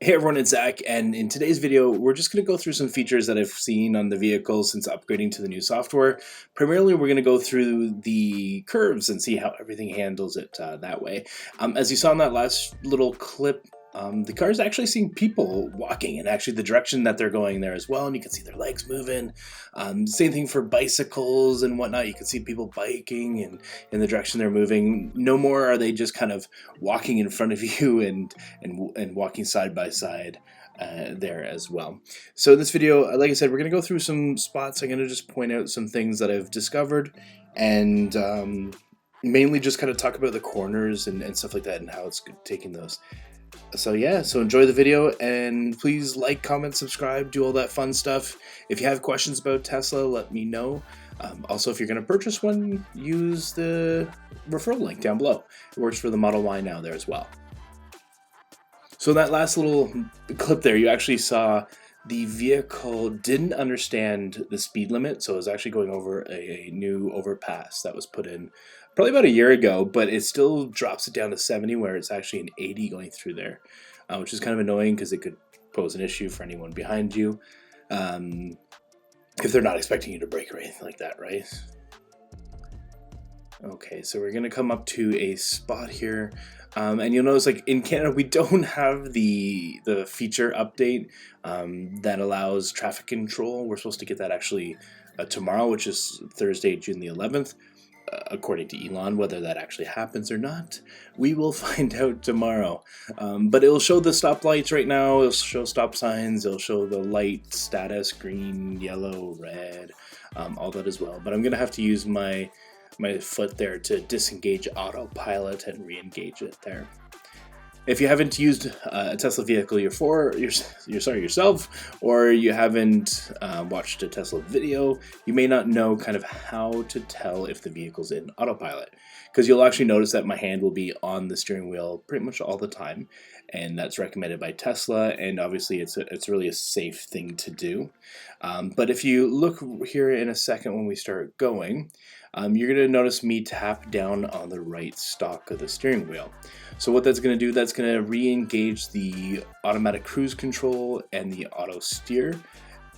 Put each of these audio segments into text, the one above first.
Hey everyone, it's Zach, and in today's video, we're just going to go through some features that I've seen on the vehicle since upgrading to the new software. Primarily, we're going to go through the curves and see how everything handles it that way. As you saw in that last little clip, the car is actually seeing people walking, and actually the direction that they're going there as well, and you can see their legs moving. Same thing for bicycles and whatnot. You can see people biking and in the direction they're moving. No more are they just kind of walking in front of you and walking side by side there as well. So in this video, like I said, we're going to go through some spots. I'm going to just point out some things that I've discovered and mainly just kind of talk about the corners and stuff like that and how it's taking those. So yeah, so enjoy the video and please like, comment, subscribe, do all that fun stuff. If you have questions about Tesla, let me know. Also, if you're going to purchase one, use the referral link down below. It works for the Model Y now there as well. So that last little clip there, you actually saw the vehicle didn't understand the speed limit, so it was actually going over a new overpass that was put in probably about a year ago, but it still drops it down to 70 where it's actually an 80 going through there, which is kind of annoying because it could pose an issue for anyone behind you if they're not expecting you to brake or anything like that, right? Okay, so we're gonna come up to a spot here, and you'll notice, like in Canada, we don't have the feature update that allows traffic control. We're supposed to get that actually tomorrow, which is Thursday, June the 11th. According to Elon, whether that actually happens or not, we will find out tomorrow. But it'll show the stoplights right now. It'll show stop signs. It'll show the light status: green, yellow, red, all that as well. But I'm gonna have to use my foot there to disengage AutoPilot and re-engage it there. If you haven't used a Tesla vehicle yourself, or you haven't watched a Tesla video, you may not know kind of how to tell if the vehicle's in autopilot. Because you'll actually notice that my hand will be on the steering wheel pretty much all the time, and that's recommended by Tesla, and obviously it's really a safe thing to do. But if you look here in a second when we start going, you're going to notice me tap down on the right stalk of the steering wheel. So what that's going to do, that's going to re-engage the automatic cruise control and the auto steer,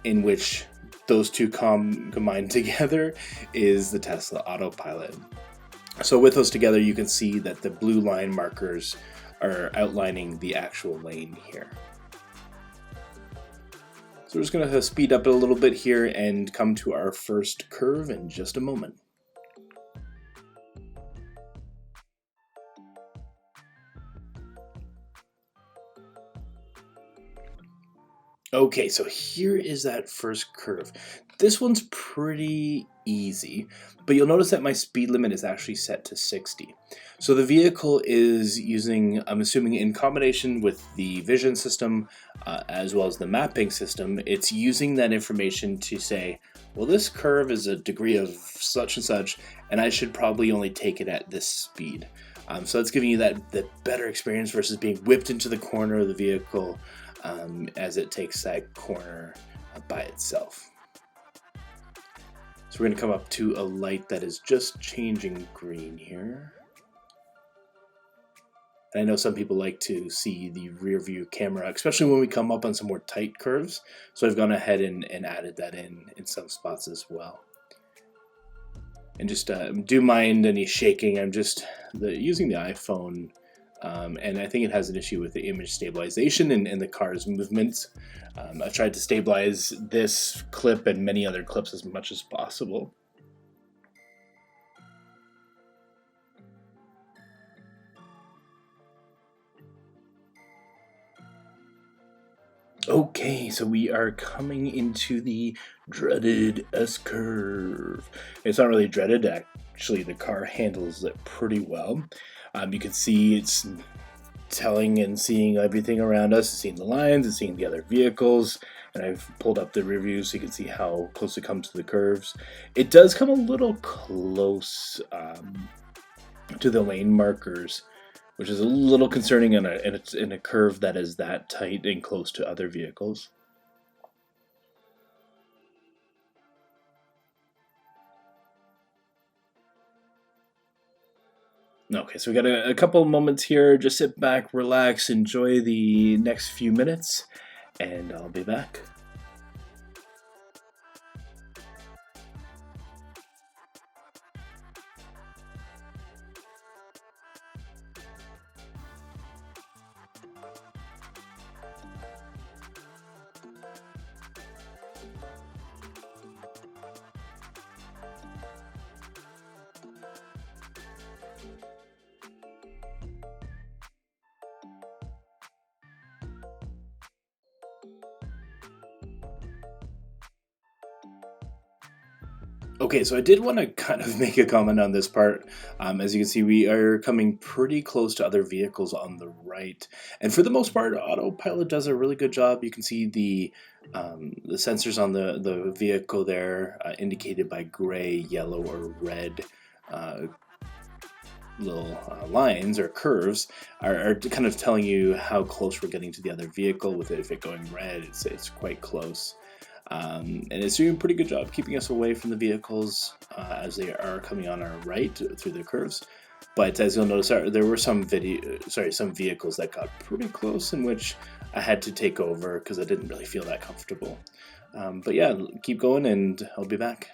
in which those two combined together is the Tesla Autopilot. So with those together, you can see that the blue line markers are outlining the actual lane here. So we're just going to speed up a little bit here and come to our first curve in just a moment. Okay, so here is that first curve. This one's pretty easy, but you'll notice that my speed limit is actually set to 60. So the vehicle is using, I'm assuming in combination with the vision system as well as the mapping system, it's using that information to say, well, this curve is a degree of such and such, and I should probably only take it at this speed. So it's giving you that better experience versus being whipped into the corner of the vehicle as it takes that corner by itself. So we're going to come up to a light that is just changing green here. And I know some people like to see the rear view camera, especially when we come up on some more tight curves. So I've gone ahead and added that in some spots as well. And just do mind any shaking. I'm just using the iPhone. And I think it has an issue with the image stabilization and the car's movements. I've tried to stabilize this clip and many other clips as much as possible. Okay, so we are coming into the dreaded S-curve. It's not really dreaded, actually the car handles it pretty well. You can see it's telling and seeing everything around us, it's seeing the lines, it's seeing the other vehicles, and I've pulled up the rear view so you can see how close it comes to the curves. It does come a little close to the lane markers, which is a little concerning in a curve that is that tight and close to other vehicles. Okay, so we got a couple moments here. Just sit back, relax, enjoy the next few minutes, and I'll be back. Okay, so I did want to kind of make a comment on this part. As you can see, we are coming pretty close to other vehicles on the right, and for the most part, Autopilot does a really good job. You can see the sensors on the vehicle there, indicated by gray, yellow, or red. Uh, Little lines or curves are kind of telling you how close we're getting to the other vehicle. With it, if it going red, it's quite close. And it's doing a pretty good job keeping us away from the vehicles as they are coming on our right through the curves. But as you'll notice, there were some vehicles that got pretty close, in which I had to take over because I didn't really feel that comfortable. But yeah, keep going, and I'll be back.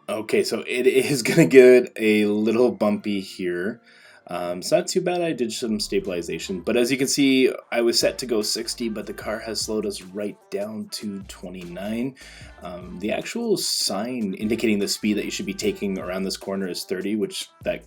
Okay, so it is gonna get a little bumpy here. It's not too bad. I did some stabilization, but as you can see, I was set to go 60, but the car has slowed us right down to 29. The actual sign indicating the speed that you should be taking around this corner is 30, which that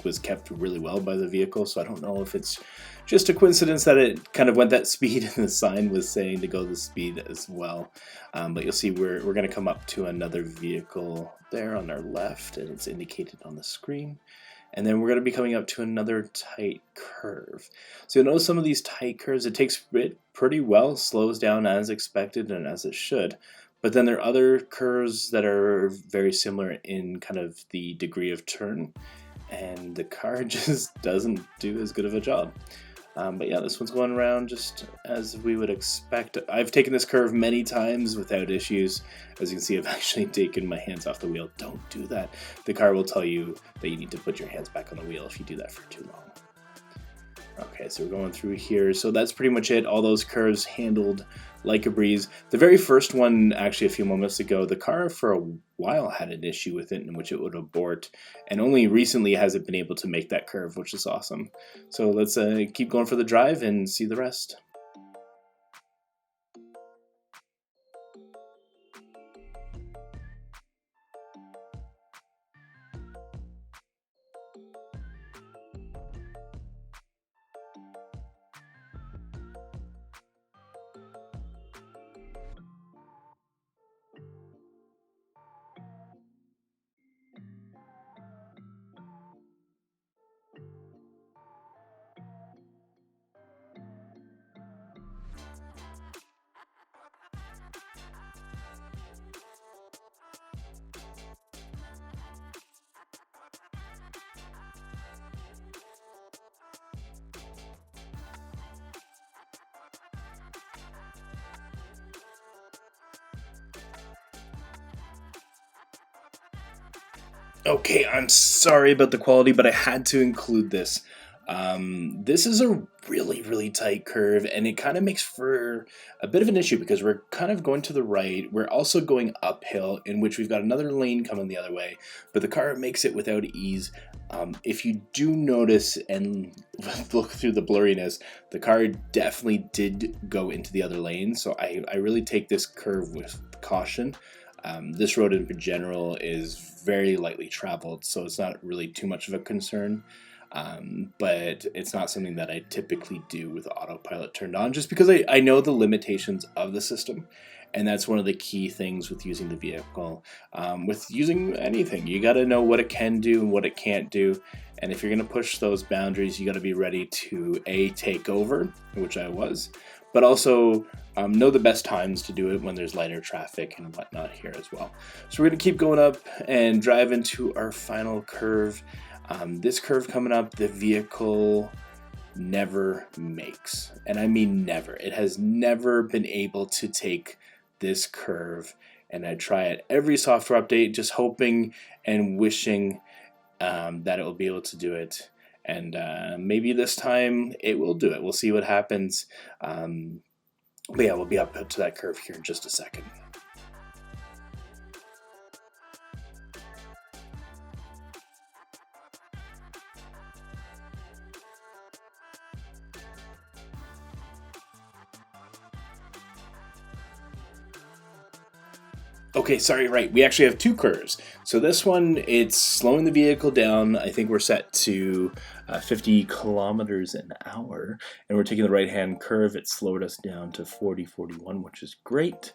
was kept really well by the vehicle, so I don't know if it's just a coincidence that it kind of went that speed and the sign was saying to go the speed as well. But you'll see we're going to come up to another vehicle there on our left, and it's indicated on the screen. And then we're going to be coming up to another tight curve. So you'll notice some of these tight curves, it takes it pretty well, slows down as expected and as it should. But then there are other curves that are very similar in kind of the degree of turn, and the car just doesn't do as good of a job. But yeah, this one's going around just as we would expect. I've taken this curve many times without issues. As you can see, I've actually taken my hands off the wheel. Don't do that. The car will tell you that you need to put your hands back on the wheel if you do that for too long. Okay, so we're going through here. So that's pretty much it. All those curves handled like a breeze. The very first one, actually a few moments ago, the car for a while had an issue with it in which it would abort, and only recently has it been able to make that curve, which is awesome. So let's keep going for the drive and see the rest. Okay, I'm sorry about the quality, but I had to include this. This is a really tight curve, and it kind of makes for a bit of an issue because we're kind of going to the right. We're also going uphill, in which we've got another lane coming the other way, but the car makes it without ease. If you do notice and look through the blurriness, the car definitely did go into the other lane, so I really take this curve with caution. This road in general is very lightly traveled, so it's not really too much of a concern. But it's not something that I typically do with autopilot turned on, just because I know the limitations of the system. And that's one of the key things with using the vehicle. With using anything, you got to know what it can do and what it can't do. And if you're going to push those boundaries, you got to be ready to take over, which I was, but also know the best times to do it when there's lighter traffic and whatnot here as well. So we're going to keep going up and drive into our final curve. This curve coming up, the vehicle never makes, and I mean never. It has never been able to take this curve, and I try it every software update, just hoping and wishing that it will be able to do it. And maybe this time it will do it. We'll see what happens. But yeah, we'll be up to that curve here in just a second. Okay, sorry, right. We actually have two curves. So this one, it's slowing the vehicle down. I think we're set to 50 kilometers an hour, and we're taking the right-hand curve. It slowed us down to 40, 41, which is great.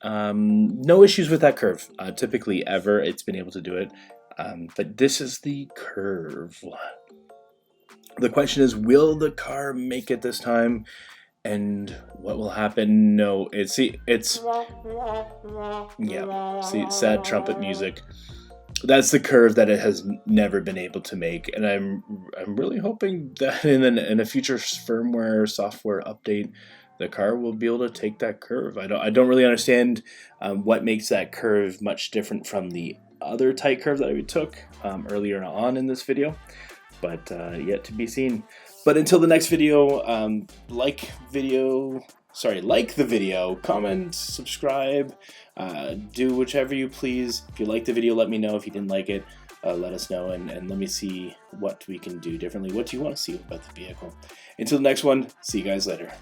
No issues with that curve. Typically, ever, it's been able to do it. But this is the curve. The question is, will the car make it this time? And what will happen? No, it's yeah. See, sad trumpet music. That's the curve that it has never been able to make, and I'm really hoping that in a future firmware software update, the car will be able to take that curve. I don't really understand what makes that curve much different from the other tight curve that we took earlier on in this video, but yet to be seen. But until the next video, like the video, comment, subscribe, do whichever you please. If you liked the video, let me know. If you didn't like it, let us know, and let me see what we can do differently. What do you want to see about the vehicle? Until the next one, see you guys later.